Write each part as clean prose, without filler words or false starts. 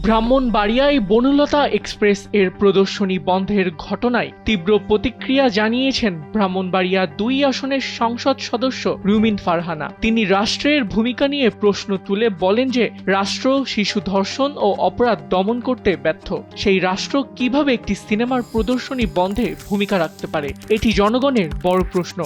ব্রাহ্মণবাড়িয়ায় Banalata express এর প্রদর্শনী বন্ধের ঘটনায় তীব্র প্রতিক্রিয়া জানিয়েছেন ব্রাহ্মণবাড়িয়া ২ আসনের সংসদ সদস্য রুমিন ফারহানা। তিনি রাষ্ট্রের ভূমিকা নিয়ে প্রশ্ন তুলে বলেন যে রাষ্ট্র শিশু ধর্ষণ ও অপরাধ দমন করতে ব্যর্থ। সেই রাষ্ট্র কিভাবে একটি সিনেমার প্রদর্শনী বন্ধে ভূমিকা রাখতে পারে, এটি জনগণের বড় প্রশ্ন।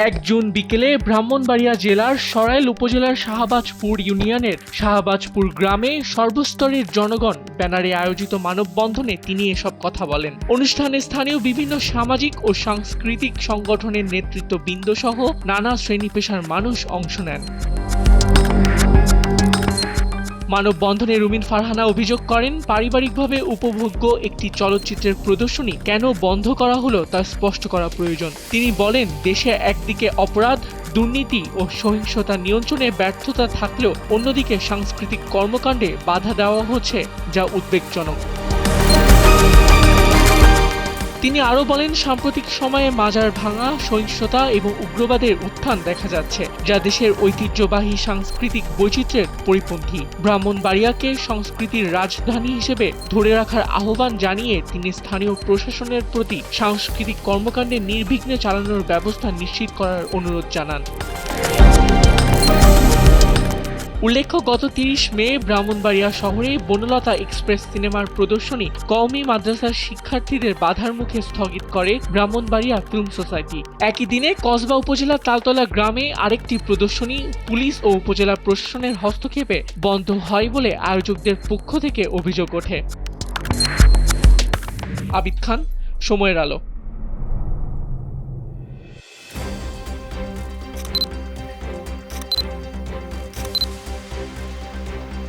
১ জুন বিকেলে ব্রাহ্মণবাড়িয়া জেলার সরাইল উপজেলার শাহবাজপুর ইউনিয়নের শাহবাজপুর গ্রামে সর্বস্তরের জনগণ ব্যানারে আয়োজিত মানববন্ধনে তিনি এসব কথা বলেন। অনুষ্ঠানে স্থানীয় বিভিন্ন সামাজিক ও সাংস্কৃতিক সংগঠনের নেতৃত্ববৃন্দ সহ নানা শ্রেণী পেশার মানুষ অংশ নেন। মানববন্ধনে রুমিন ফারহানা অভিযোগ করেন, পারিবারিকভাবে উপভোগ্য একটি চলচ্চিত্রের প্রদর্শনী কেন বন্ধ করা হলো তা স্পষ্ট করা প্রয়োজন। তিনি বলেন, দেশে একদিকে অপরাধ, দুর্নীতি ও সহিংসতা নিয়ন্ত্রণে ব্যর্থতা থাকলেও অন্যদিকে সাংস্কৃতিক কর্মকাণ্ডে বাধা দেওয়া হচ্ছে, যা উদ্বেগজনক। তিনি আরও বলেন, সাম্প্রতিক সময়ে মাজার ভাঙা, সহিংসতা এবং উগ্রবাদের উত্থান দেখা যাচ্ছে, যা দেশের ঐতিহ্যবাহী সাংস্কৃতিক বৈচিত্র্যের পরিপন্থী। ব্রাহ্মণবাড়িয়াকে সংস্কৃতির রাজধানী হিসেবে ধরে রাখার আহ্বান জানিয়ে তিনি স্থানীয় প্রশাসনের প্রতি সাংস্কৃতিক কর্মকাণ্ডে নির্বিঘ্নে চালানোর ব্যবস্থা নিশ্চিত করার অনুরোধ জানান। উল্লেখ্য, গত ৩০ মে ব্রাহ্মণবাড়িয়া শহরে বনলতা এক্সপ্রেস সিনেমার প্রদর্শনী কওমি মাদ্রাসার শিক্ষার্থীদের বাধার মুখে স্থগিত করে ব্রাহ্মণবাড়িয়া ফিল্ম সোসাইটি। একই দিনে কসবা উপজেলার তালতলা গ্রামে আরেকটি প্রদর্শনী পুলিশ ও উপজেলা প্রশাসনের হস্তক্ষেপে বন্ধ হয় বলে আয়োজকদের পক্ষ থেকে অভিযোগ ওঠে। আবিদ খান, সময়ের আলো।